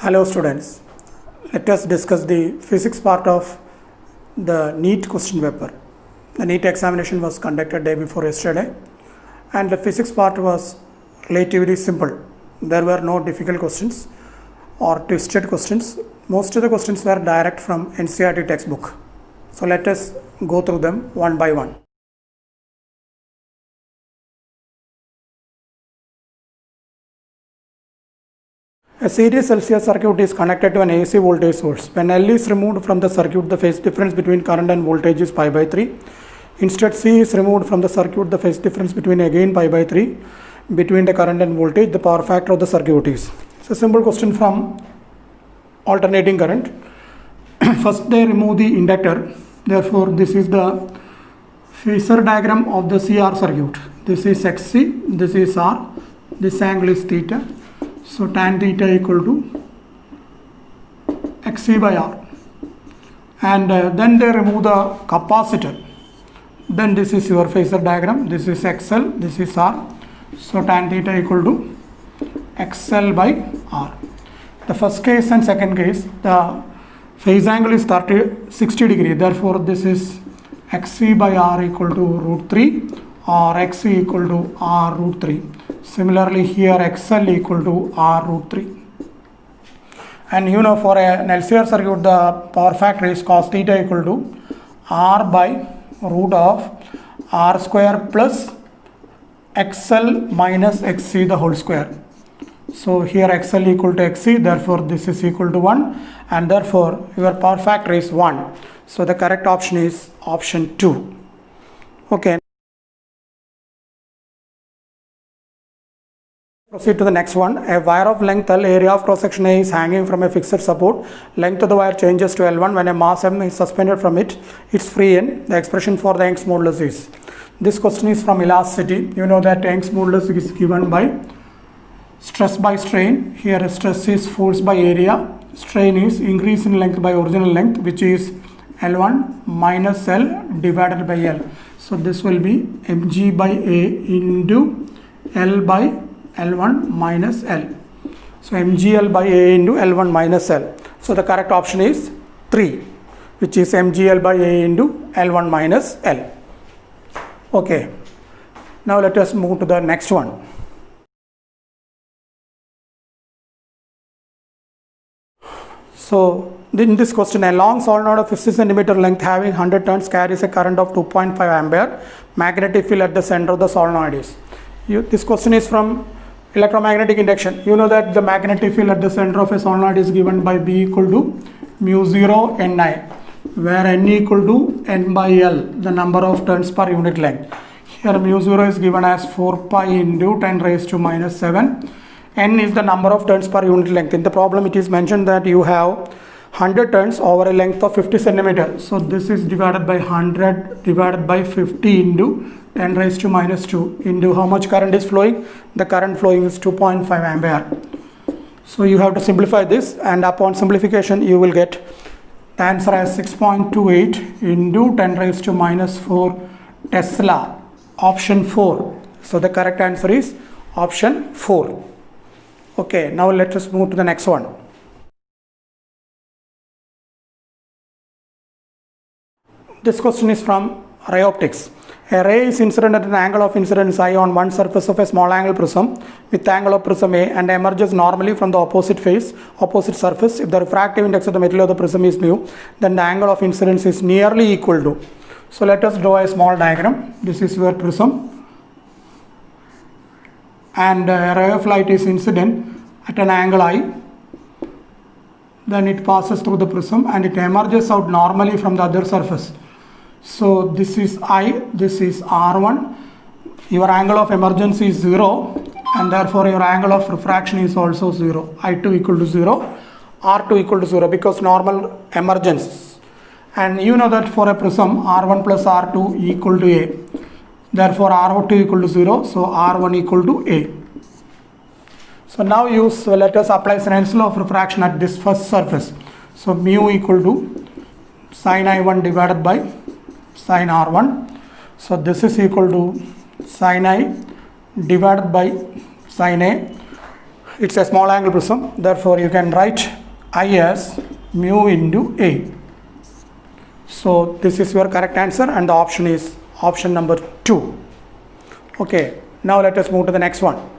Hello students, let us discuss the physics part of the NEET question paper. The NEET examination was conducted day before yesterday and the physics part was relatively simple. There were no difficult questions or twisted questions. Most of the questions were direct from NCERT textbook. So let us go through them one by one. A series LCR circuit is connected to an AC voltage source. When L is removed from the circuit, the phase difference between current and voltage is pi by 3. Instead, C is removed from the circuit, the phase difference between again pi by 3 between the current and voltage, the power factor of the circuit is. It's a simple question from alternating current. First they remove the inductor. Therefore, this is the phasor diagram of the CR circuit. This is XC, this is R, this angle is theta. So tan theta equal to XC by R. And then they remove the capacitor. Then this is your phasor diagram. This is XL, this is R. So tan theta equal to XL by R. The first case and second case, the phase angle is 60 degree. Therefore, this is XC by R equal to root 3 or XC equal to R root 3. Similarly, here XL equal to R root 3. And you know, for an LCR circuit, the power factor is cos theta equal to R by root of R square plus XL minus XC the whole square. So here XL equal to XC, therefore this is equal to 1 and therefore your power factor is 1. So the correct option is option 2. Okay. Proceed to the next one. A wire of length L, area of cross section A is hanging from a fixed support. Length of the wire changes to L1 when a mass M is suspended from it. Its free end. The expression for the Young's modulus is. This question is from elasticity. You know that Young's modulus is given by stress by strain. Here stress is force by area. Strain is increase in length by original length, which is L1 minus L divided by L. So this will be mg by A into L by L1 minus L. So mgl by A into L1 minus L. So the correct option is 3, which is mgl by A into L1 minus L. Okay. Now let us move to the next one. So in this question, a long solenoid of 50 cm length having 100 turns carries a current of 2.5 ampere. Magnetic field at the center of the solenoid is. This question is from Electromagnetic Induction. You know that the magnetic field at the center of a solenoid is given by B equal to mu 0 Ni, where N equal to N by L, the number of turns per unit length. Here mu 0 is given as 4 pi into 10 raised to minus 7. N is the number of turns per unit length. In the problem it is mentioned that you have 100 turns over a length of 50 cm. So this is divided by 100 divided by 50 into 10 raised to minus 2 into how much current is flowing? The current flowing is 2.5 ampere. So you have to simplify this, and upon simplification you will get the answer as 6.28 into 10 raised to minus 4 Tesla, option 4. So the correct answer is option 4. Okay, now let us move to the next one. This question is from ray optics. A ray is incident at an angle of incidence I on one surface of a small angle prism with angle of prism A and emerges normally from the opposite surface. If the refractive index of the material of the prism is mu, then the angle of incidence is nearly equal to. So let us draw a small diagram. This is your prism, and a ray of light is incident at an angle I. Then it passes through the prism and it emerges out normally from the other surface. So this is I, this is R1. Your angle of emergence is 0 and therefore your angle of refraction is also 0. I2 equal to 0, R2 equal to 0 because normal emergence. And you know that for a prism R1 plus R2 equal to A. Therefore R2 equal to 0, so R1 equal to A. So now let us apply Snell's law of refraction at this first surface. So mu equal to sin I1 divided by sin R1. So this is equal to sin I divided by sin A It's a small angle prism, therefore you can write I as mu into A. So this is your correct answer, and the option is option number 2. Okay, now let us move to the next one.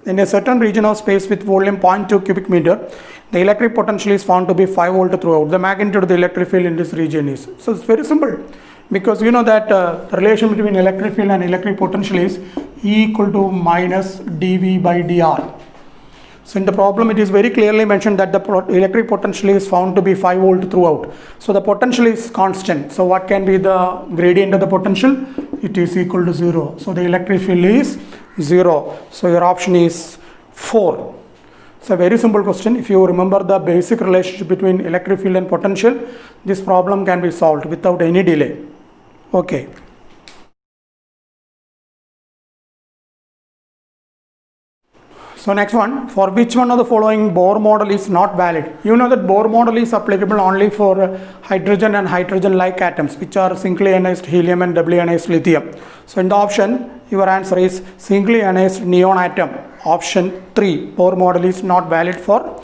In a certain region of space with volume 0.2 cubic meter, the electric potential is found to be 5 volt throughout. The magnitude of the electric field in this region is. So it's very simple, because you know that the relation between electric field and electric potential is E equal to minus dV by dr. So in the problem it is very clearly mentioned that the electric potential is found to be 5 volt throughout. So the potential is constant. So what can be the gradient of the potential? It is equal to 0. So the electric field is 0. So your option is 4. It's a very simple question. If you remember the basic relationship between electric field and potential, this problem can be solved without any delay. Okay. So next one, for which one of the following Bohr model is not valid? You know that Bohr model is applicable only for hydrogen and hydrogen-like atoms, which are singly ionized helium and doubly ionized lithium. So in the option, your answer is singly ionized neon atom. Option 3, Bohr model is not valid for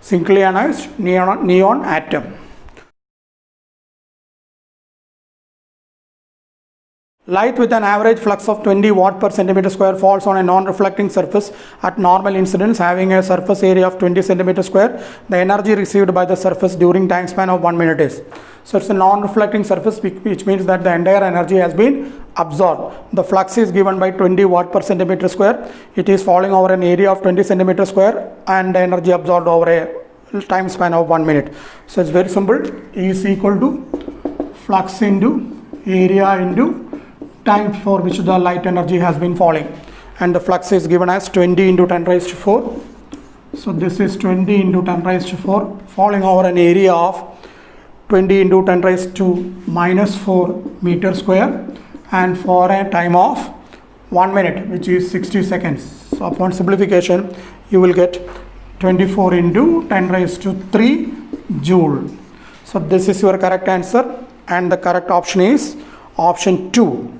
singly ionized neon atom. Light with an average flux of 20 watt per centimeter square falls on a non-reflecting surface at normal incidence having a surface area of 20 centimeter square. The energy received by the surface during time span of 1 minute is. So it's a non-reflecting surface, which means that the entire energy has been absorbed. The flux is given by 20 watt per centimeter square. It is falling over an area of 20 centimeter square, and the energy absorbed over a time span of 1 minute. So it's very simple. E is equal to flux into area into time for which the light energy has been falling, and the flux is given as 20 into 10 raised to 4. So this is 20 into 10 raised to 4 falling over an area of 20 into 10 raised to minus 4 meter square, and for a time of 1 minute, which is 60 seconds. So upon simplification, you will get 24 into 10 raised to 3 joule. So this is your correct answer, and the correct option is option 2.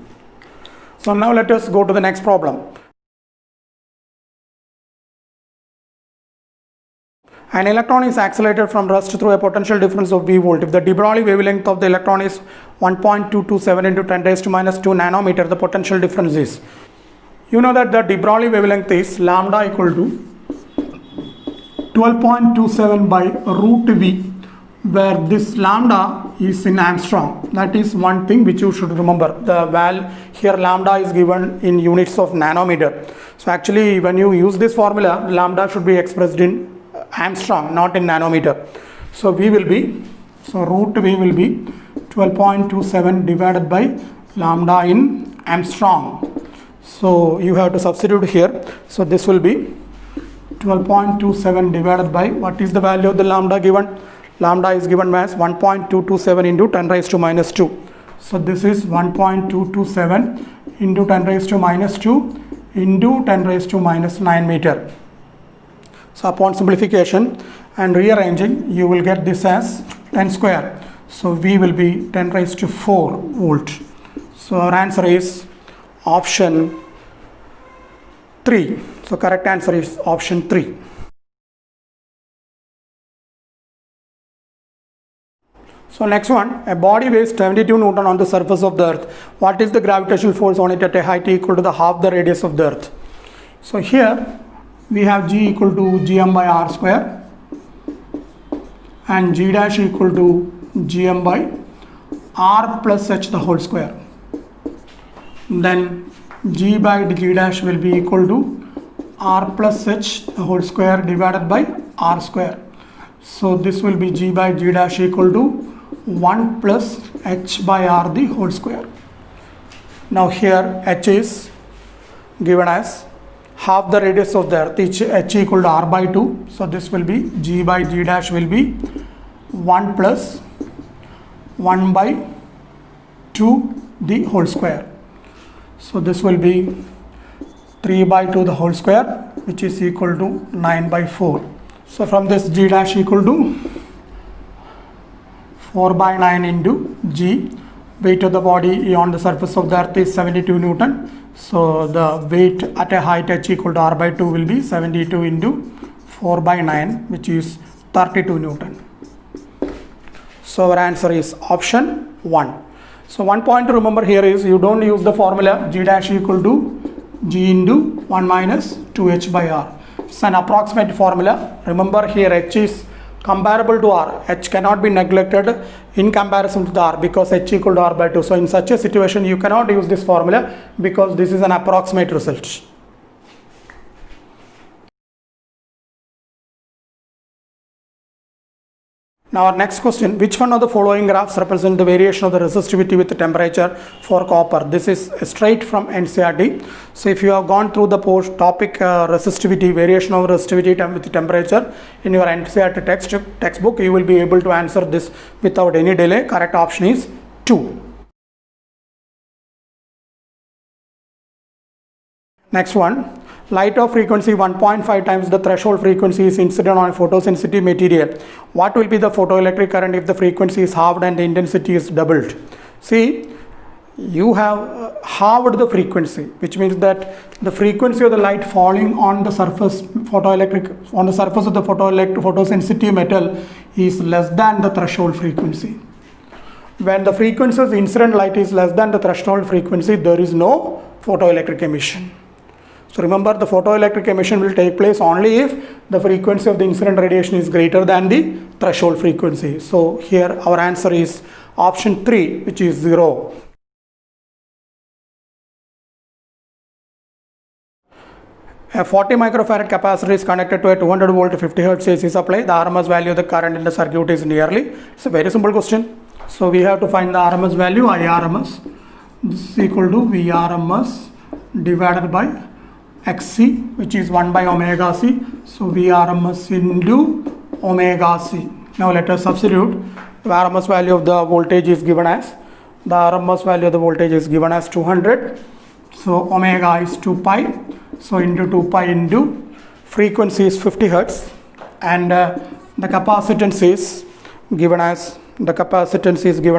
So now let us go to the next problem. An electron is accelerated from rest through a potential difference of V volt. If the de Broglie wavelength of the electron is 1.227 into 10 raised to minus 2 nanometer, the potential difference is. You know that the de Broglie wavelength is lambda equal to 12.27 by root V, where this lambda is in Armstrong. That is one thing which you should remember. The here lambda is given in units of nanometer. So actually when you use this formula, lambda should be expressed in Armstrong, not in nanometer. So root V will be 12.27 divided by lambda in Armstrong. So you have to substitute here. So this will be 12.27 divided by, what is the value of the lambda given? Lambda is given as 1.227 into 10 raised to minus 2. So this is 1.227 into 10 raised to minus 2 into 10 raised to minus 9 meter. So upon simplification and rearranging, you will get this as 10 square. So V will be 10 raised to 4 volt. So our answer is option 3. So correct answer is option 3. So next one, a body weighs 72 Newton on the surface of the earth. What is the gravitational force on it at a height equal to the half the radius of the earth? So here we have G equal to Gm by R square and G dash equal to Gm by R plus H the whole square. Then G by G dash will be equal to R plus H the whole square divided by R square. So this will be G by G dash equal to 1 plus H by R the whole square. Now here H is given as half the radius of the earth, H equal to R by 2. So this will be G by G dash will be 1 plus 1 by 2 the whole square. So this will be 3 by 2 the whole square, which is equal to 9 by 4. So from this G dash equal to 4 by 9 into G. Weight of the body on the surface of the earth is 72 Newton. So the weight at a height h equal to r by 2 will be 72 into 4 by 9, which is 32 Newton. So our answer is option 1. So one point to remember here is you don't use the formula G dash equal to G into 1 minus 2h by r. It's an approximate formula. Remember here h is comparable to r. H cannot be neglected in comparison to the r because h equal to r by 2. So in such a situation you cannot use this formula because this is an approximate result. Now our next question, which one of the following graphs represent the variation of the resistivity with the temperature for copper? This is straight from NCERT. So if you have gone through the topic resistivity, variation of resistivity with temperature in your NCERT textbook, you will be able to answer this without any delay. Correct option is 2. Next one. Light of frequency 1.5 times the threshold frequency is incident on a photosensitive material. What will be the photoelectric current if the frequency is halved and the intensity is doubled? See, you have halved the frequency, which means that the frequency of the light falling on the surface of the photosensitive metal is less than the threshold frequency. When the frequency of the incident light is less than the threshold frequency, there is no photoelectric emission. So remember, the photoelectric emission will take place only if the frequency of the incident radiation is greater than the threshold frequency. So here our answer is option 3, which is 0. A 40 microfarad capacitor is connected to a 200 volt 50 Hz AC supply. The RMS value of the current in the circuit is nearly. It's a very simple question. So we have to find the RMS value, IRMS. This is equal to VRMS divided by XC, which is 1 by omega C. So VRMS into omega C. Now let us substitute. The RMS value of the voltage is given as 200. So omega is 2 pi. So into 2 pi into frequency is 50 Hertz, and the capacitance is given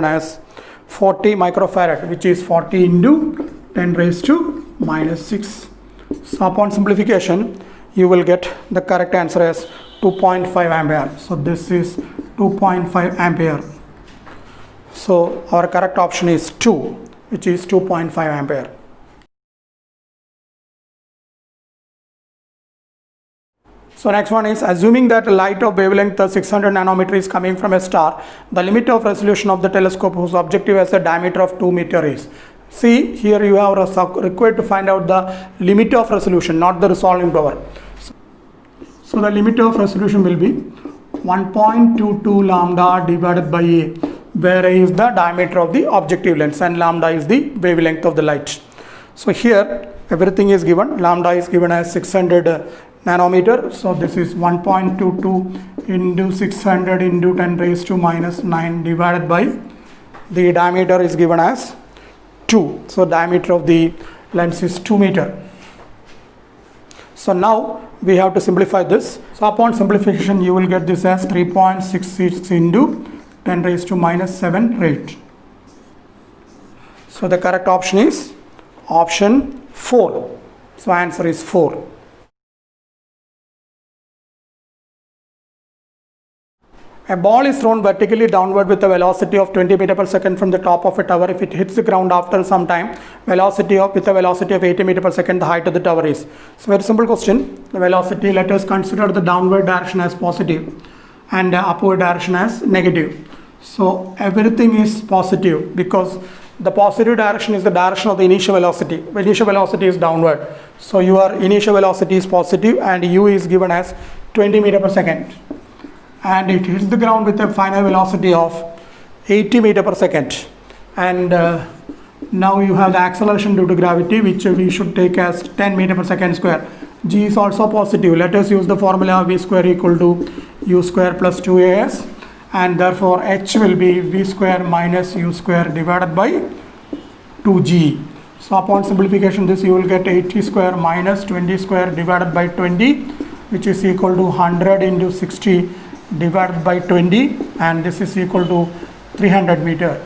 as 40 microfarad, which is 40 into 10 raised to minus 6. So upon simplification, you will get the correct answer as 2.5 ampere. So this is 2.5 ampere. So our correct option is 2, which is 2.5 ampere. So next one is, assuming that light of wavelength 600 nanometer is coming from a star, the limit of resolution of the telescope whose objective has a diameter of 2 meter is. See, here you are required to find out the limit of resolution, not the resolving power. So the limit of resolution will be 1.22 lambda divided by A, where A is the diameter of the objective lens and lambda is the wavelength of the light. So here everything is given. Lambda is given as 600 nanometer. So this is 1.22 into 600 into 10 raised to minus 9 divided by the diameter is given as 2. So diameter of the lens is 2 meter. So now we have to simplify this. So upon simplification, you will get this as 3.66 into 10 raised to minus 7 rate. So the correct option is option 4. So answer is 4. A ball is thrown vertically downward with a velocity of 20 meter per second from the top of a tower. If it hits the ground after some time, with a velocity of 80 meter per second, the height of the tower is. So very simple question. The velocity, let us consider the downward direction as positive and the upward direction as negative. So everything is positive because the positive direction is the direction of the initial velocity. Initial velocity is downward. So your initial velocity is positive and u is given as 20 meter per second. And it hits the ground with a final velocity of 80 meter per second. And now you have the acceleration due to gravity, which we should take as 10 meter per second square. G is also positive. Let us use the formula v square equal to u square plus 2as, and therefore h will be v square minus u square divided by 2g. So upon simplification, this you will get 80 square minus 20 square divided by 20, which is equal to 100 into 60 divided by 20, and this is equal to 300 meter.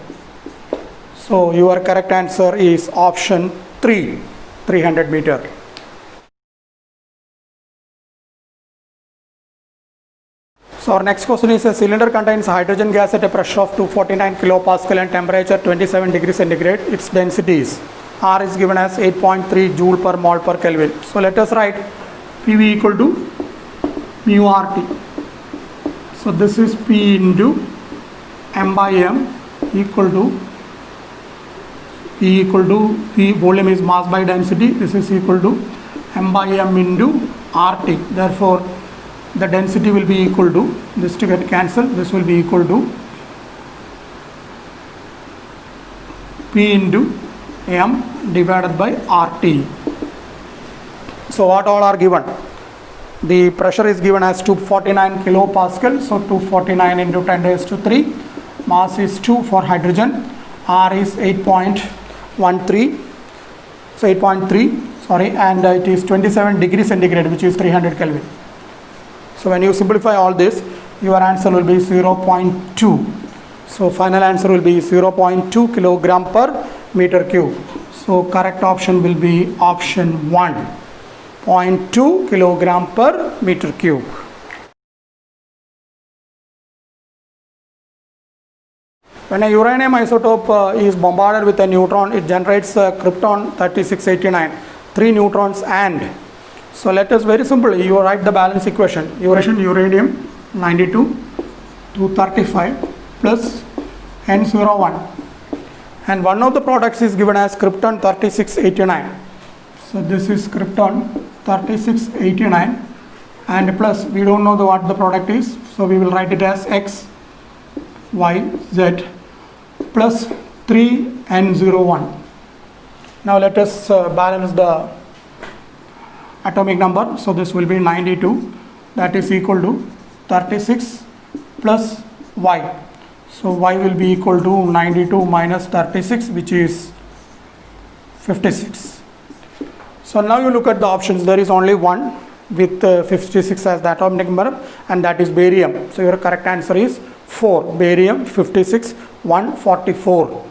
So your correct answer is option 3. 300 meter. So our next question is, a cylinder contains hydrogen gas at a pressure of 249 kilopascal and temperature 27 degrees centigrade. Its density is, R is given as 8.3 joule per mole per Kelvin. So let us write PV equal to mu RT. So this is P into M by M equal to P volume is mass by density. This is equal to M by M into RT. Therefore the density will be equal to, this to get cancelled, this will be equal to P into M divided by RT. So what all are given? The pressure is given as 249 kilopascal, so 249 into 10 raised to 3. Mass is 2 for hydrogen. R is 8.13, so 8.3, sorry, and it is 27 degrees centigrade, which is 300 Kelvin. So when you simplify all this, your answer will be 0.2. So final answer will be 0.2 kilogram per meter cube. So correct option will be option 1, 0.2 kilogram per meter cube. When a uranium isotope is bombarded with a neutron, it generates krypton 3689, 3 neutrons and, so let us very simple, you write the balance equation, uranium 92, 235 plus N01, and one of the products is given as krypton 3689. So this is krypton 3689 and plus, we don't know what the product is, so we will write it as X, Y, Z plus 3N01. Now let us balance the atomic number. So this will be 92, that is equal to 36 plus Y. So Y will be equal to 92 minus 36, which is 56. So now you look at the options. There is only one with 56 as the atomic number, and that is barium. So your correct answer is 4. Barium 56, 144.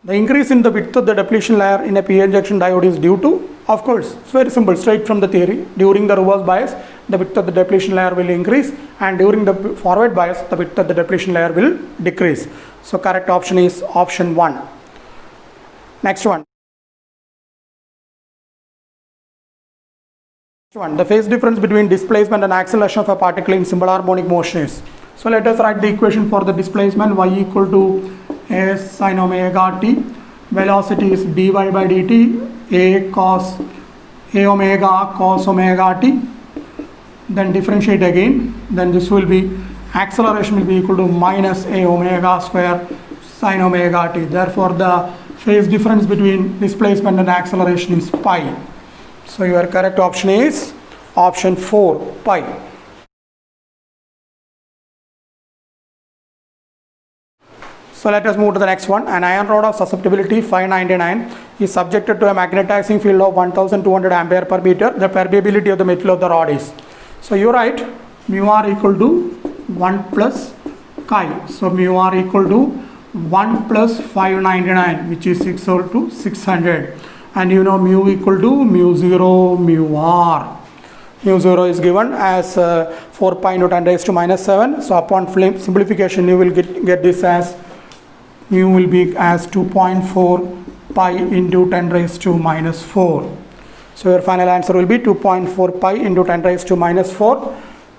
The increase in the width of the depletion layer in a p-n junction diode is due to, of course, it's very simple, straight from the theory. During the reverse bias, the width of the depletion layer will increase, and during the forward bias, the width of the depletion layer will decrease. So correct option is option 1. Next one. The phase difference between displacement and acceleration of a particle in simple harmonic motion is. So let us write the equation for the displacement. Y equal to a sin omega t. Velocity is dy by dt, a omega cos omega t. Then differentiate again. Then this will be, acceleration will be equal to minus a omega square sin omega t. Therefore the phase difference between displacement and acceleration is pi. So your correct option is option 4, pi. So let us move to the next one. An iron rod of susceptibility 599 is subjected to a magnetizing field of 1200 ampere per meter. The permeability of the metal of the rod is. So you write mu r equal to 1 plus chi. So mu r equal to 1 plus 599, which is equal to 600. And you know mu equal to mu 0 mu r. Mu 0 is given as 4 pi into 10 raised to minus 7. So upon simplification you will get this as, mu will be as 2.4 pi into 10 raised to minus 4. So your final answer will be 2.4 pi into 10 raised to minus 4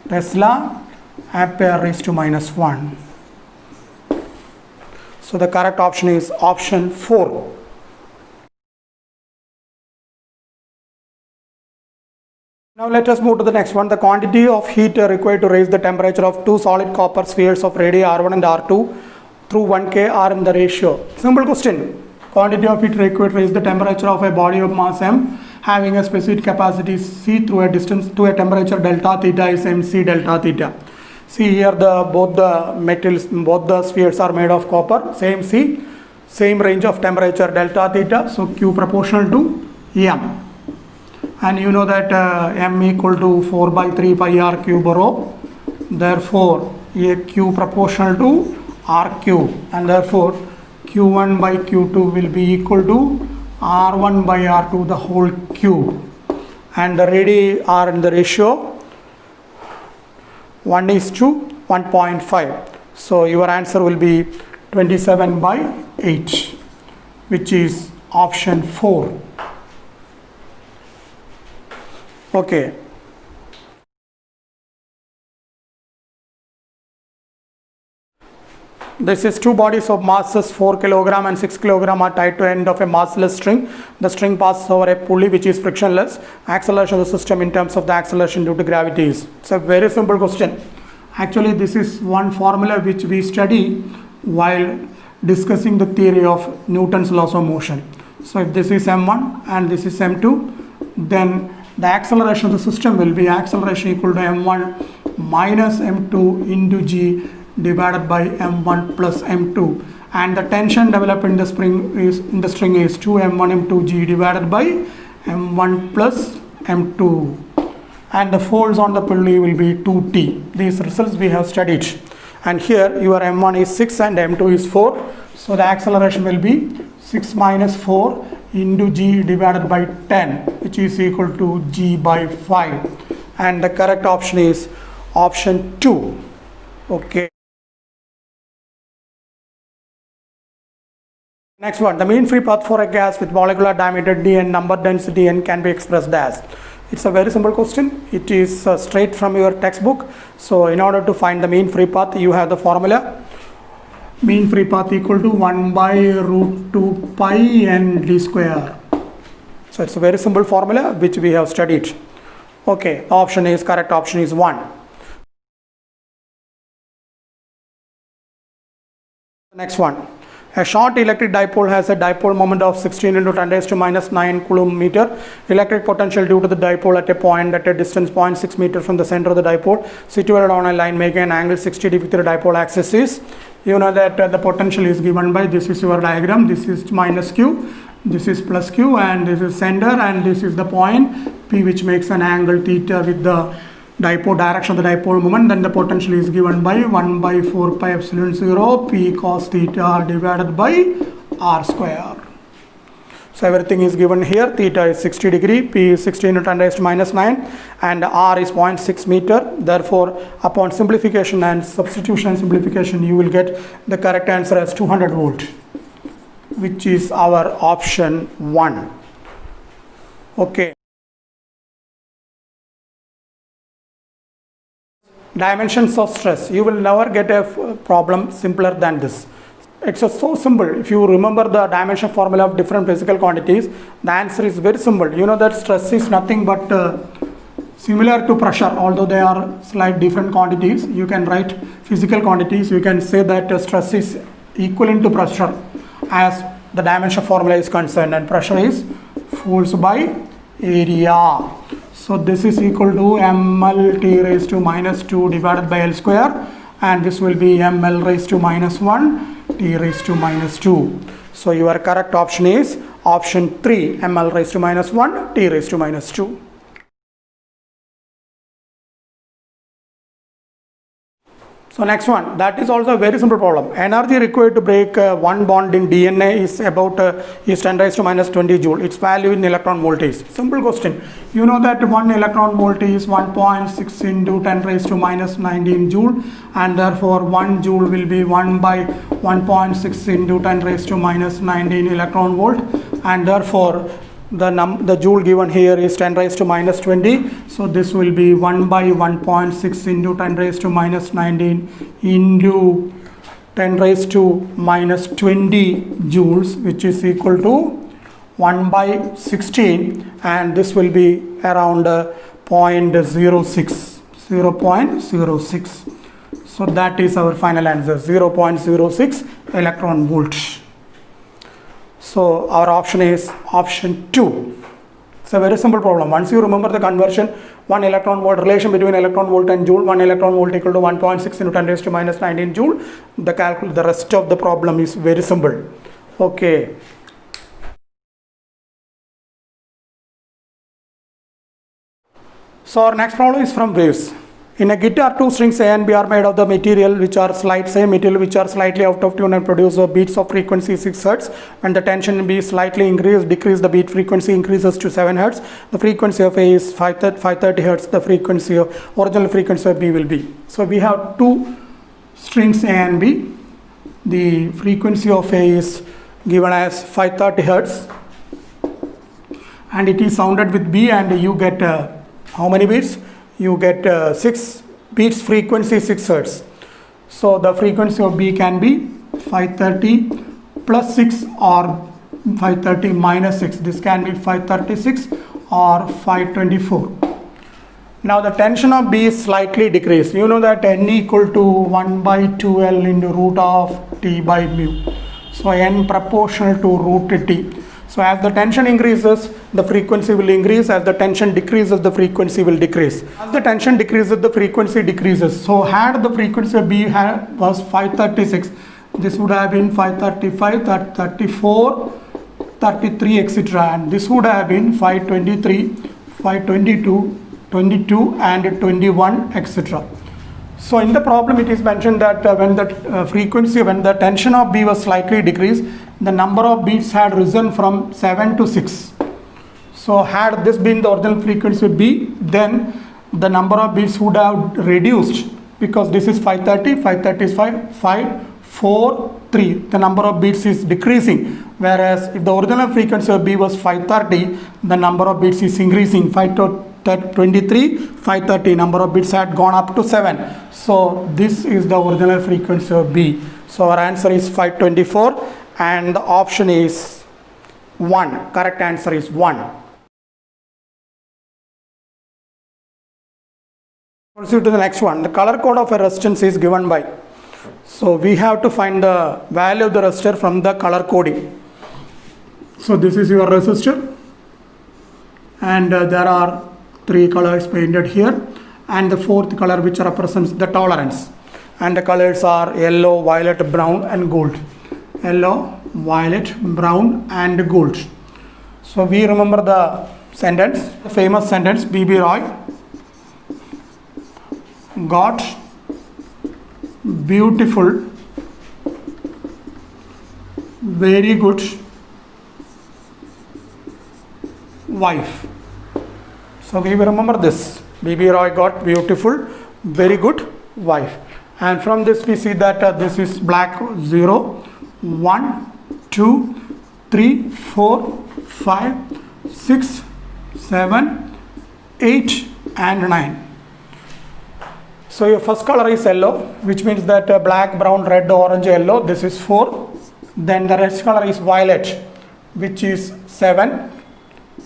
Tesla ampere raised to minus 1. So the correct option is option 4. Now let us move to the next one. The quantity of heat required to raise the temperature of two solid copper spheres of radii R1 and R2 through 1K are in the ratio. Simple question. Quantity of heat required to raise the temperature of a body of mass m having a specific capacity C through a distance to a temperature delta theta is mc delta theta. See here both the metals, both the spheres are made of copper, same C, same range of temperature delta theta, so Q proportional to M. And you know that M equal to 4 by 3 pi r cube rho. Therefore, a Q proportional to r cube, and therefore Q Q1 by Q2 will be equal to R1 by R2 the whole cube, and the radii are in the ratio 1:1.5. So your answer will be 27/8, which is option 4. Okay. This is two bodies of masses 4 kg and 6 kg are tied to end of a massless string. The string passes over a pulley which is frictionless. Acceleration of the system in terms of the acceleration due to gravities. It's a very simple question. Actually, this is one formula which we study while discussing the theory of Newton's laws of motion. So if this is m1 and this is m2, then the acceleration of the system will be acceleration equal to m1 minus m2 into g divided by m1 plus m2, and the tension developed in the string is 2m1 m2 g divided by m1 plus m2, and the folds on the pulley will be 2t. These results we have studied, and here your m1 is 6 and m2 is 4, so the acceleration will be 6 minus 4 into g divided by 10, which is equal to g by 5, and the correct option is option 2. Okay. Next one, the mean free path for a gas with molecular diameter d and number density n can be expressed as. It's a very simple question. It is straight from your textbook. So in order to find the mean free path, you have the formula. Mean free path equal to 1 by root 2 pi n d square. So it's a very simple formula which we have studied. Okay, correct option is 1. Next one. A short electric dipole has a dipole moment of 16 into 10 raised to minus 9 coulomb meter. Electric potential due to the dipole at a point at a distance 0.6 meter from the center of the dipole, situated on a line making an angle 60 degree with the dipole axis is. You know that the potential is given by, this is your diagram, this is minus q, this is plus q, and this is center, and this is the point P which makes an angle theta with the dipole direction of the dipole moment. Then the potential is given by 1 by 4 pi epsilon 0 P cos theta divided by r square. So everything is given here. Theta is 60 degree, P is 16 into 10 raised to minus 9, and r is 0.6 meter. Therefore, upon simplification and substitution and simplification, you will get the correct answer as 200 volt, which is our option 1. Okay. Dimensions of stress. You will never get a problem simpler than this. It's so simple. If you remember the dimension formula of different physical quantities, the answer is very simple. You know that stress is nothing but similar to pressure, although they are slight different quantities. You can write physical quantities. You can say that stress is equivalent to pressure as the dimension formula is concerned, and pressure is force by area. So this is equal to ml t raised to minus 2 divided by L square, and this will be ml raised to minus 1 t raised to minus 2. So your correct option is option 3, ml raised to minus 1 t raised to minus 2. So next one, that is also a very simple problem. Energy required to break one bond in DNA is about is 10 raised to minus 20 joule. Its value in electron volt is. Simple question. You know that 1 electron volt is 1.6 into 10 raised to minus 19 joule, and therefore 1 joule will be 1 by 1.6 into 10 raised to minus 19 electron volt, and therefore the joule given here is 10 raised to minus 20. So this will be 1 by 1.6 into 10 raised to minus 19 into 10 raised to minus 20 joules, which is equal to 1 by 16, and this will be around 0.06. So that is our final answer, 0.06 electron volts. So our option is option 2. It's a very simple problem. Once you remember the conversion, 1 electron volt relation between electron volt and joule, 1 electron volt equal to 1.6 into 10 raised to minus 19 joule. The rest of the problem is very simple. Okay. So our next problem is from waves. In a guitar, two strings A and B are made of the material which are same material which are slightly out of tune and produce beats of frequency 6 Hz. When the tension B is slightly decrease, the beat frequency increases to 7 Hz. The frequency of A is 530 Hz. The frequency of original frequency of B will be. So we have two strings A and B. The frequency of A is given as 530 Hz. And it is sounded with B, and you get how many beats? You get 6 beats, frequency 6 Hz. So the frequency of B can be 530 plus 6 or 530 minus 6. This can be 536 or 524. Now the tension of B is slightly decreased. You know that N equal to 1 by 2L into root of T by mu. So N proportional to root T. So as the tension increases, the frequency will increase. As the tension decreases, the frequency will decrease. As the tension decreases, the frequency decreases. So had the frequency of B was 536, this would have been 535, 34, 33, etc. And this would have been 523, 522, 22 and 21, etc. So in the problem it is mentioned that when the tension of B was slightly decreased, the number of beats had risen from 7 to 6. So had this been the original frequency of B, then the number of beats would have reduced, because this is 530, 535, 5, 4, 3. The number of beats is decreasing, whereas if the original frequency of B was 530, the number of beats is increasing. 523, 530, number of bits had gone up to 7. So this is the original frequency of B. So our answer is 524 and the option is 1. Correct answer is 1. Proceed to the next one. The color code of a resistance is given by. So we have to find the value of the resistor from the color coding. So this is your resistor, and there are 3 colors painted here, and the 4th color which represents the tolerance, and the colors are yellow, violet, brown and gold. Yellow, violet, brown and gold. So we remember the sentence, the famous sentence, B.B. Roy got beautiful, very good wife. So we will remember this. B.B. Roy got beautiful, very good wife. And from this we see that this is black 0, 1, 2, 3, 4, 5, 6, 7, 8 and 9. So your first color is yellow, which means that black, brown, red, orange, yellow, this is 4. Then the next color is violet, which is 7.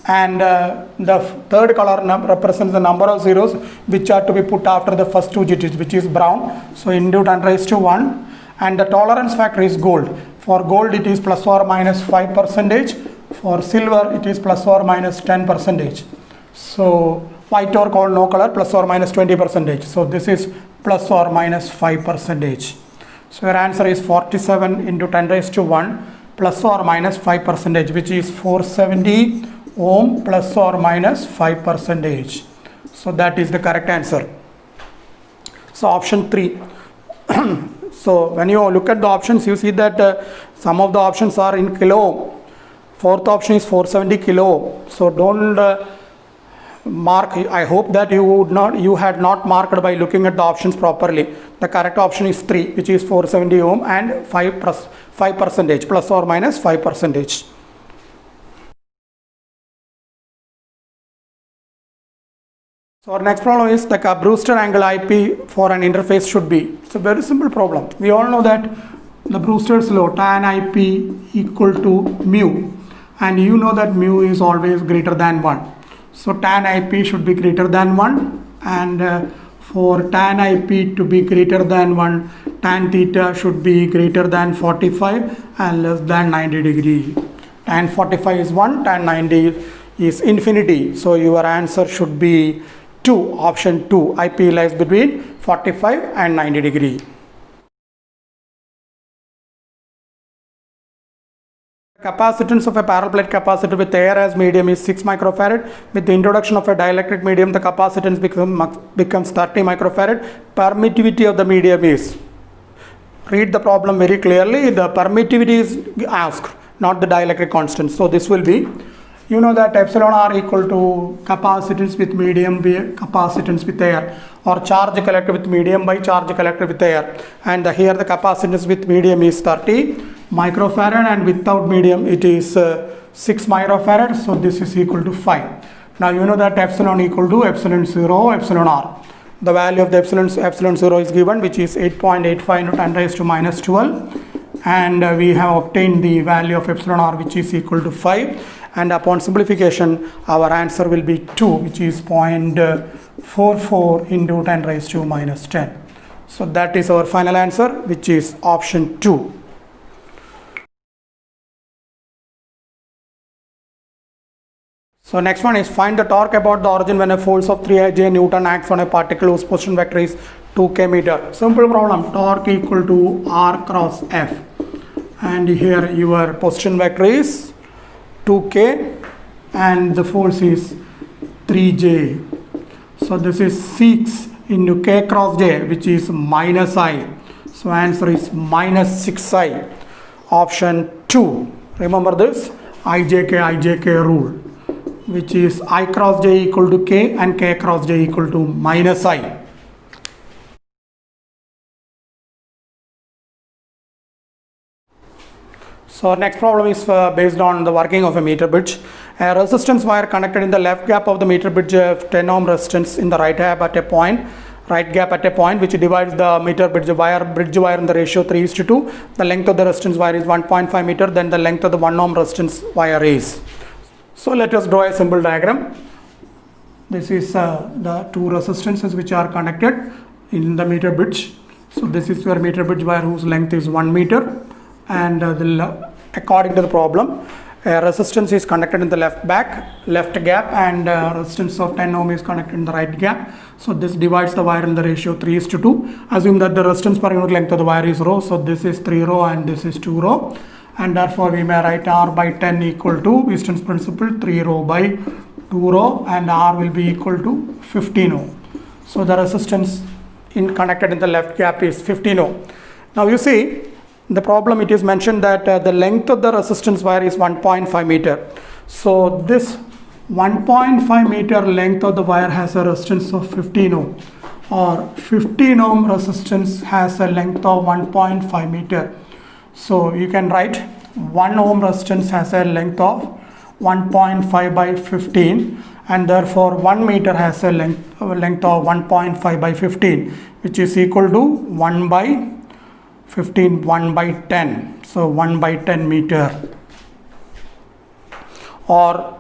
And the third color represents the number of zeros which are to be put after the first 2 digits, which is brown. So into 10 raised to 1. And the tolerance factor is gold. For gold it is plus or minus 5%. For silver it is plus or minus 10%. So white or gold no color, plus or minus 20%. So this is plus or minus 5%. So your answer is 47 into 10 raised to 1 plus or minus 5%, which is 470 ohm plus or minus 5%. So that is the correct answer. So option 3. So when you look at the options, you see that some of the options are in kilo ohm. 4th option is 470 kilo ohm. So don't mark. I hope that you had not marked by looking at the options properly. The correct option is 3, which is 470 ohm and 5% plus or minus 5%. So our next problem is the Brewster angle IP for an interface should be. It's a very simple problem. We all know that the Brewster's law, tan IP equal to mu, and you know that mu is always greater than 1. So tan IP should be greater than 1, and for tan IP to be greater than 1, tan theta should be greater than 45 and less than 90 degree. Tan 45 is 1, tan 90 is infinity. So your answer should be 2, option 2. IP lies between 45 and 90 degree. Capacitance of a parallel plate capacitor with air as medium is 6 microfarad. With the introduction of a dielectric medium, the capacitance becomes 30 microfarad. Permittivity of the medium is, read the problem very clearly, the permittivity is asked, not the dielectric constant. So this will be, you know that epsilon r equal to capacitance with medium by capacitance with air, or charge collector with medium by charge collector with air, and here the capacitance with medium is 30 microfarad and without medium it is 6 microfarad, so this is equal to 5. Now you know that epsilon equal to epsilon 0 epsilon r. The value of the epsilon 0 is given, which is 8.85 into 10 raised to minus 12, and we have obtained the value of epsilon r, which is equal to 5, and upon simplification our answer will be 2, which is 0.44 into 10 raised to minus 10. So that is our final answer, which is option 2. So next one is, find the torque about the origin when a force of 3J Newton acts on a particle whose position vector is 2k meter. Simple problem, torque equal to R cross F, and here your position vector is 2k and the force is 3J. So this is 6 into k cross j, which is minus I. So answer is minus 6I. Option 2. Remember this IJK rule, which is I cross j equal to k and k cross j equal to minus I. So next problem is based on the working of a meter bridge. A resistance wire connected in the left gap of the meter bridge of 10 ohm resistance in the right gap at a point which divides the meter bridge wire in the ratio 3:2. The length of the resistance wire is 1.5 meter, then the length of the 1 ohm resistance wire is. So let us draw a simple diagram. This is the two resistances which are connected in the meter bridge. So this is your meter bridge wire whose length is 1 meter, and according to the problem, resistance is connected in the left gap, and resistance of 10 ohm is connected in the right gap. So this divides the wire in the ratio 3:2. Assume that the resistance per unit length of the wire is rho, so this is 3 rho and this is 2 rho, and therefore we may write R by 10 equal to resistance principle 3 rho by 2 rho, and R will be equal to 15 ohm. So the resistance connected in the left gap is 15 ohm. Now you see the problem, it is mentioned that the length of the resistance wire is 1.5 meter. So this 1.5 meter length of the wire has a resistance of 15 ohm, or 15 ohm resistance has a length of 1.5 meter. So you can write 1 ohm resistance has a length of 1.5 by 15, and therefore 1 meter has a length of 1.5 by 15, which is equal to 1 by 15, 1 by 10. So 1 by 10 meter, or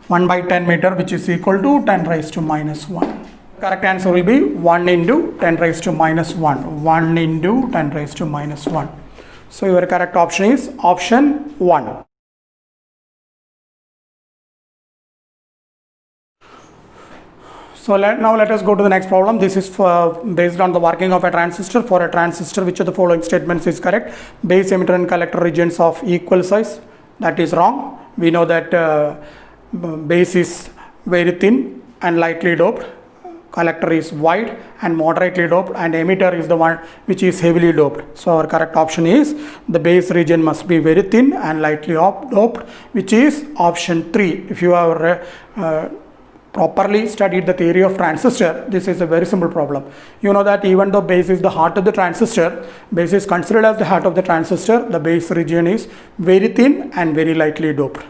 1 by 10 meter, which is equal to 10 raised to minus 1. Correct answer will be 1 into 10 raised to minus 1. 1 into 10 raised to minus 1. So your correct option is option 1. So now let us go to the next problem. This is based on the working of a transistor. For a transistor, which of the following statements is correct? Base, emitter and collector regions of equal size. That is wrong. We know that base is very thin and lightly doped, collector is wide and moderately doped, and emitter is the one which is heavily doped. So our correct option is the base region must be very thin and lightly doped, which is option 3. If you have properly studied the theory of transistor, this is a very simple problem. You know that even though base is the heart of the transistor, base is considered as the heart of the transistor, the base region is very thin and very lightly doped.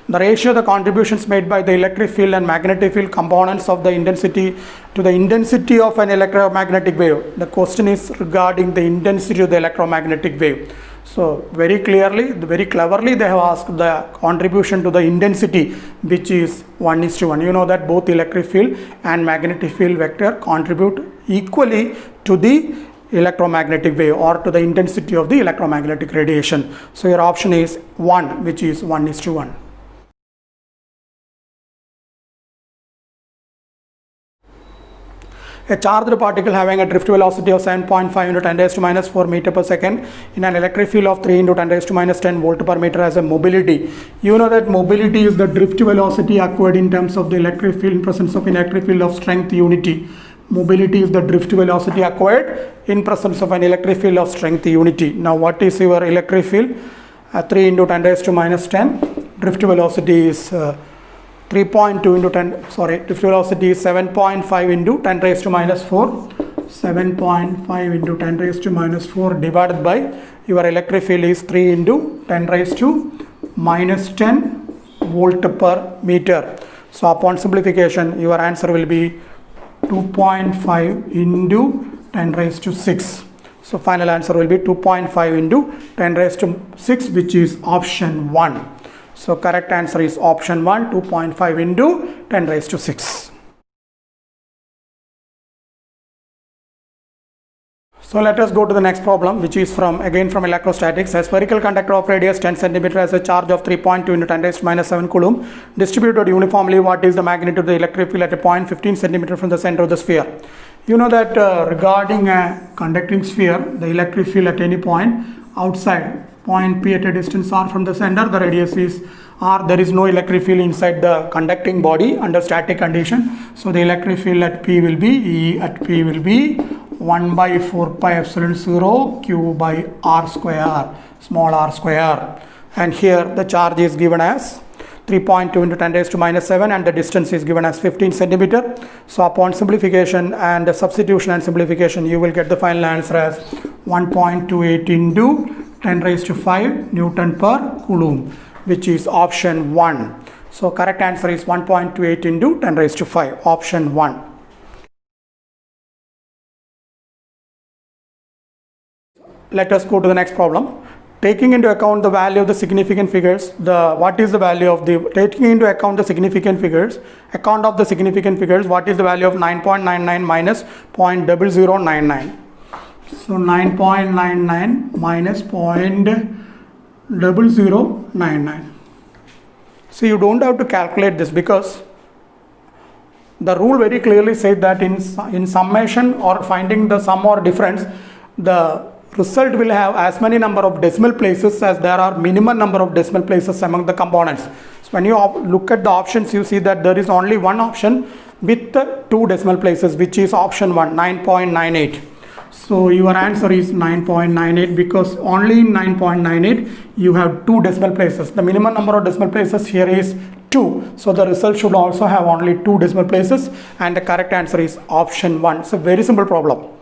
The ratio of the contributions made by the electric field and magnetic field components of the intensity to the intensity of an electromagnetic wave. The question is regarding the intensity of the electromagnetic wave. So very clearly, very cleverly they have asked the contribution to the intensity, which is 1:1. You know that both electric field and magnetic field vector contribute equally to the electromagnetic wave or to the intensity of the electromagnetic radiation. So your option is 1, which is 1:1. A charged particle having a drift velocity of 7.5 into 10 raised to minus 4 meter per second in an electric field of 3 into 10 raised to minus 10 volt per meter has a mobility. You know that mobility is the drift velocity acquired in terms of the electric field in presence of an electric field of strength unity. Mobility is the drift velocity acquired in presence of an electric field of strength unity. Now what is your electric field? 3 into 10 raised to minus 10. Drift velocity is 3.2 into 10, drift velocity is 7.5 into 10 raised to minus 4. 7.5 into 10 raised to minus 4 divided by your electric field is 3 into 10 raised to minus 10 volt per meter. So upon simplification, your answer will be 2.5 into 10 raised to 6. So final answer will be 2.5 into 10 raised to 6, which is option 1. So correct answer is option 1, 2.5 into 10 raised to 6. So let us go to the next problem, which is again from electrostatics. A spherical conductor of radius 10 cm has a charge of 3.2 into 10 raised to minus 7 coulomb distributed uniformly. What is the magnitude of the electric field at a point 15 cm from the center of the sphere? You know that regarding a conducting sphere, the electric field at any point outside point P at a distance r from the center, the radius is r, there is no electric field inside the conducting body under static condition. So the electric field at P will be, E at P will be 1 by 4 pi epsilon 0 q by r square, small r square. And here the charge is given as 3.2 into 10 raised to minus 7 and the distance is given as 15 centimeter. So upon simplification and substitution and simplification, you will get the final answer as 1.28 into 10 raised to 5 Newton per Coulomb, which is option 1. So correct answer is 1.28 into 10 raised to 5, option 1. Let us go to the next problem. Taking into account the value of the significant figures, what is the value of the, taking into account the significant figures, what is the value of 9.99 minus 0.0099? So 9.99 minus 0.0099. So you don't have to calculate this because the rule very clearly says that in summation or finding the sum or difference, the result will have as many number of decimal places as there are minimum number of decimal places among the components. So when you look at the options, you see that there is only one option with 2 decimal places, which is option 1, 9.98. So your answer is 9.98 because only in 9.98 you have 2 decimal places. The minimum number of decimal places here is 2. So the result should also have only 2 decimal places and the correct answer is option 1. It's a very simple problem.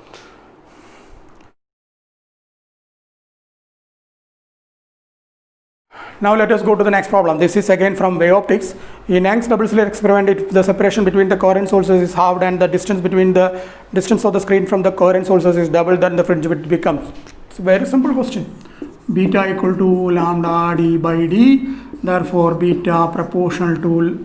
Now let us go to the next problem. This is again from wave optics. In Young's double slit experiment, if the separation between the coherent sources is halved and the distance between the distance of the screen from the coherent sources is doubled, then the fringe width becomes. It's a very simple question. Beta equal to lambda d by d. Therefore, beta proportional to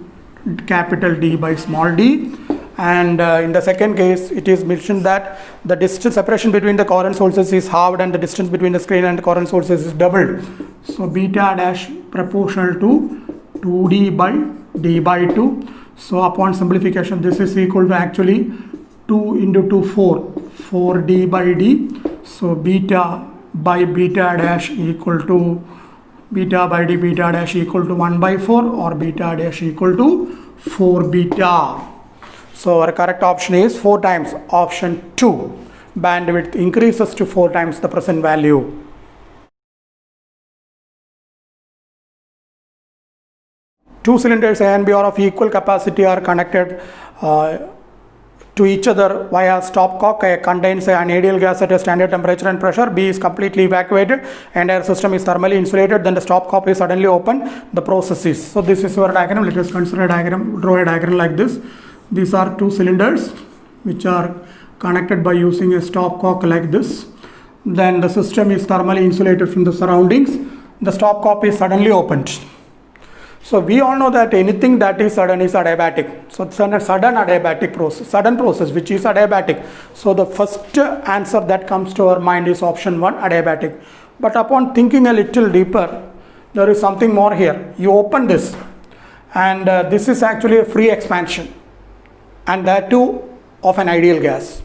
capital D by small d. And in the second case, it is mentioned that the distance separation between the coherent sources is halved and the distance between the screen and the coherent sources is doubled. So beta dash proportional to 2d by d by 2. So upon simplification, this is equal to actually 2 into 2, 4d by d. So beta by beta dash equal to beta by d beta dash equal to 1 by 4 or beta dash equal to 4 beta. So our correct option is 4 times option 2. Bandwidth increases to 4 times the present value. Two cylinders A and B are of equal capacity are connected to each other via stopcock. A contains an ideal gas at a standard temperature and pressure. B is completely evacuated and our system is thermally insulated. Then the stopcock is suddenly open. The process is. So this is our diagram. Let us consider a diagram, draw a diagram like this. These are 2 cylinders which are connected by using a stopcock like this. Then the system is thermally insulated from the surroundings. The stopcock is suddenly opened. So we all know that anything that is sudden is adiabatic. So it's a sudden adiabatic process, sudden process which is adiabatic. So the first answer that comes to our mind is option 1, adiabatic. But upon thinking a little deeper, there is something more here. You open this and this is actually a free expansion. And that too of an ideal gas.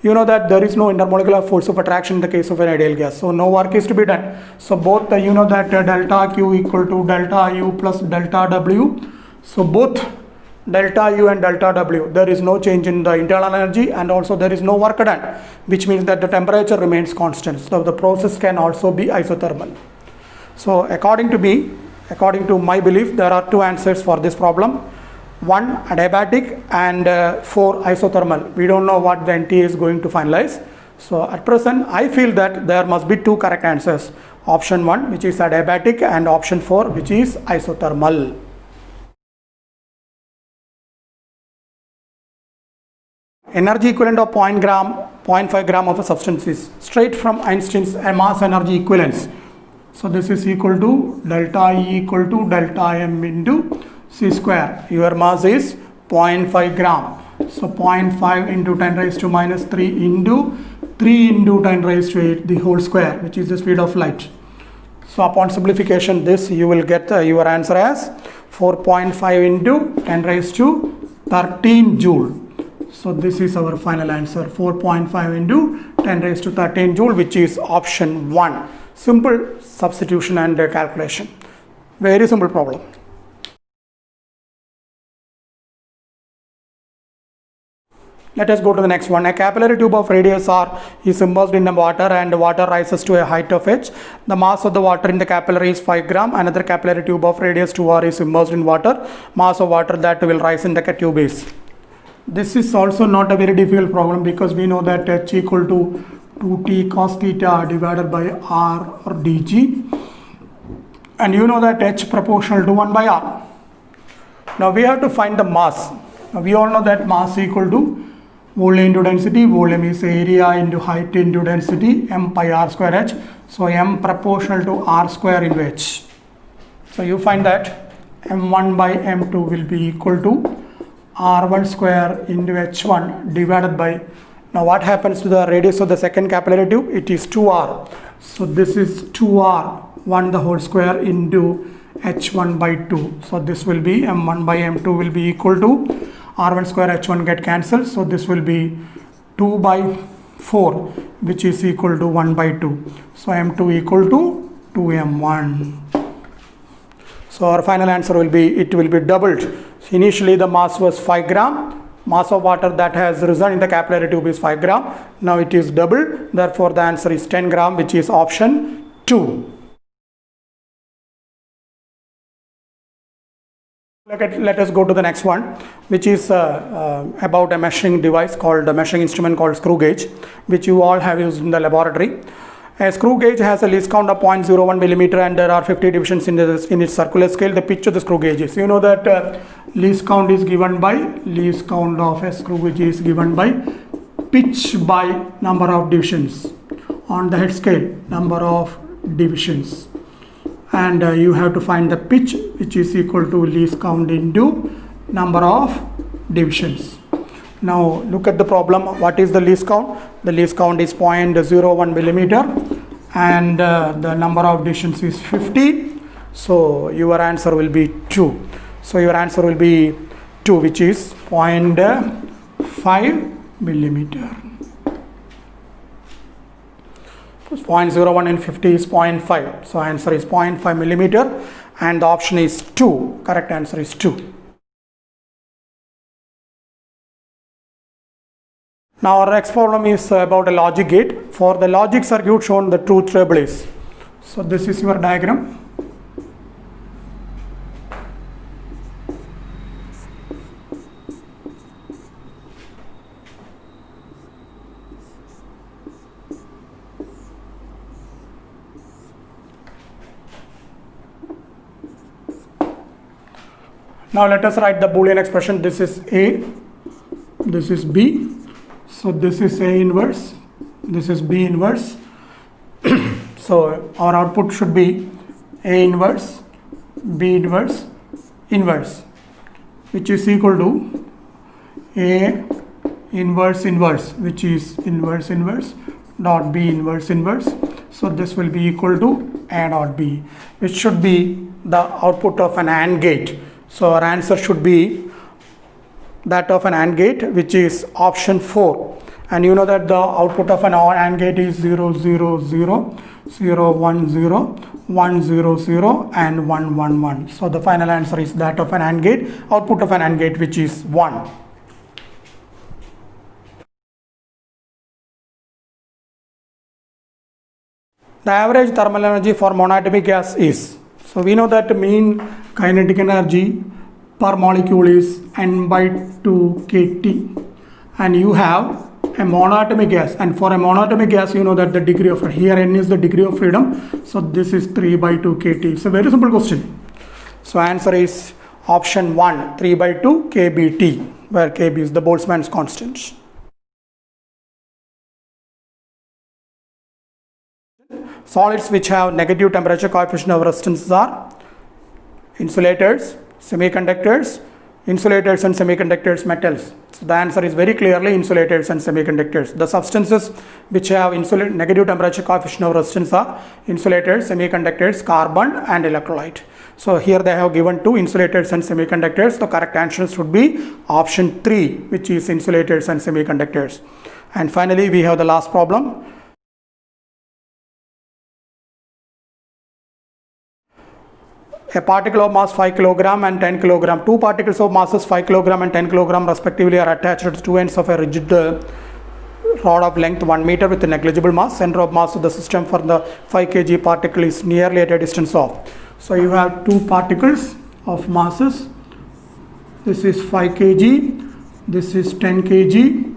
You know that there is no intermolecular force of attraction in the case of an ideal gas, so no work is to be done. So both you know that delta Q equal to delta U plus delta W. So both delta U and delta W, there is no change in the internal energy, and also there is no work done, which means that the temperature remains constant. So the process can also be isothermal. So according to me, according to my belief, there are two answers for this problem. One adiabatic and 4 isothermal. We don't know what the NTA is going to finalize. So at present I feel that there must be two correct answers. Option 1, which is adiabatic, and option 4, which is isothermal. Energy equivalent of 0.5 gram of a substance is straight from Einstein's mass energy equivalence. So this is equal to delta E equal to delta M into C square. Your mass is 0.5 gram. So 0.5 into 10 raised to minus 3 into 3 into 10 raised to 8 the whole square, which is the speed of light. So upon simplification, this you will get your answer as 4.5 into 10 raised to 13 joule. So this is our final answer, 4.5 into 10 raised to 13 joule, which is option 1. Simple substitution and calculation. Very simple problem. Let us go to the next one. A capillary tube of radius r is immersed in the water, and water rises to a height of h. The mass of the water in the capillary is 5 gram. Another capillary tube of radius 2r is immersed in water. Mass of water that will rise in the tube is. This is also not a very difficult problem, because we know that h equal to 2t cos theta divided by r or dg, and you know that h proportional to 1 by r. Now we have to find the mass. Now we all know that mass equal to volume into density. Volume is area into height into density, m pi r square h. So m proportional to r square into h. So you find that m1 by m2 will be equal to r1 square into h1 divided by, now what happens to the radius of the second capillary tube? It is 2r. So this is 2r 1 the whole square into h1 by 2. So this will be m1 by m2 will be equal to r1 square h1 get cancelled. So this will be 2 by 4, which is equal to 1 by 2. So m2 equal to 2m1. So our final answer will be, it will be doubled. Initially the mass was 5 gram. Mass of water that has risen in the capillary tube is 5 gram. Now it is doubled. Therefore the answer is 10 gram, which is option 2. Let us go to the next one, which is about a measuring device called a measuring instrument called screw gauge, which you all have used in the laboratory. A screw gauge has a least count of 0.01 millimeter, and there are 50 divisions in its circular scale. The pitch of the screw gauge is, you know that least count is given by, least count of a screw gauge is given by pitch by number of divisions on the head scale, number of divisions, and you have to find the pitch, which is equal to least count into number of divisions. Now look at the problem. What is the least count? The least count is 0.01 millimeter, and the number of divisions is 50. So your answer will be 2. So your answer will be 2, which is 0.5 millimeter. 0.01 and 50 is 0.5. So answer is 0.5 millimeter, and the option is 2. Correct answer is 2. Now our next problem is about a logic gate. For the logic circuit shown, the truth table is. So this is your diagram. Now let us write the Boolean expression. This is A, this is B. So this is A inverse, this is B inverse. So our output should be A inverse, B inverse, inverse, which is equal to A inverse inverse, which is inverse inverse, dot B inverse inverse. So this will be equal to A dot B, which should be the output of an AND gate. So our answer should be that of an AND gate, which is option 4. And you know that the output of an AND gate is 0 0 0 0 1 0 1 0 0 and 1 1 1. So the final answer is that of an AND gate, output of an AND gate, which is 1. The average thermal energy for monatomic gas is, so we know that mean kinetic energy per molecule is n/2 kT, and you have a monatomic gas, and for a monatomic gas you know that the degree of, here n is the degree of freedom, so this is 3/2 kT. It's a very simple question. So answer is option 1, 3/2 kBT, where kB is the Boltzmann's constant. Solids which have negative temperature coefficient of resistance are insulators, semiconductors, insulators and semiconductors, metals. So the answer is very clearly insulators and semiconductors. The substances which have negative temperature coefficient of resistance are insulators, semiconductors, carbon and electrolyte. So here they have given 2 insulators and semiconductors. The correct answer should be option 3, which is insulators and semiconductors. And finally we have the last problem. A particle of mass 5 kg and 10 kg. 2 particles of masses 5 kg and 10 kg respectively are attached to 2 ends of a rigid rod of length 1 meter with a negligible mass. Center of mass of the system for the 5 kg particle is nearly at a distance of. So you have 2 particles of masses. This is 5 kg, this is 10 kg,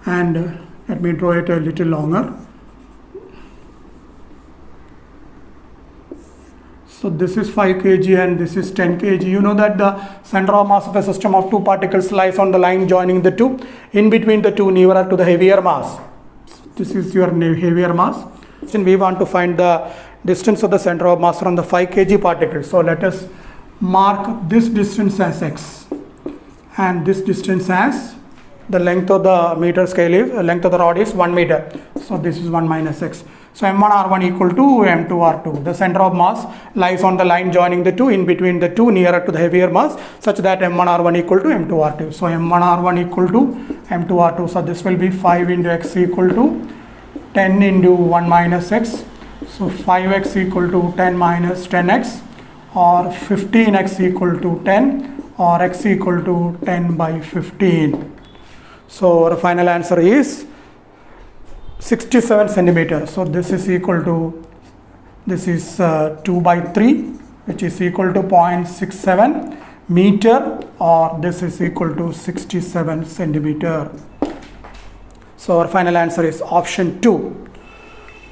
and let me draw it a little longer. So this is 5 kg and this is 10 kg. You know that the center of mass of a system of 2 particles lies on the line joining the 2, in between the 2, nearer to the heavier mass. This is your heavier mass. And we want to find the distance of the center of mass from the 5 kg particle. So let us mark this distance as x and this distance as the length of the meter scale is, length of the rod is 1 meter. So this is 1 minus x. So m1r1 equal to m2r2. The center of mass lies on the line joining the 2, in between the 2, nearer to the heavier mass, such that m1r1 equal to m2r2. So m1r1 equal to m2r2. So this will be 5 into x equal to 10 into 1 minus x. So 5x equal to 10 minus 10x, or 15x equal to 10, or x equal to 10 by 15. So our final answer is 67 centimeters. So this is equal to, this is 2 by 3, which is equal to 0.67 meter, or this is equal to 67 centimeter. So our final answer is option 2.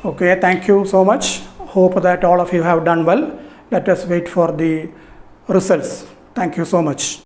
Okay, thank you so much. Hope that all of you have done well. Let us wait for the results. Thank you so much.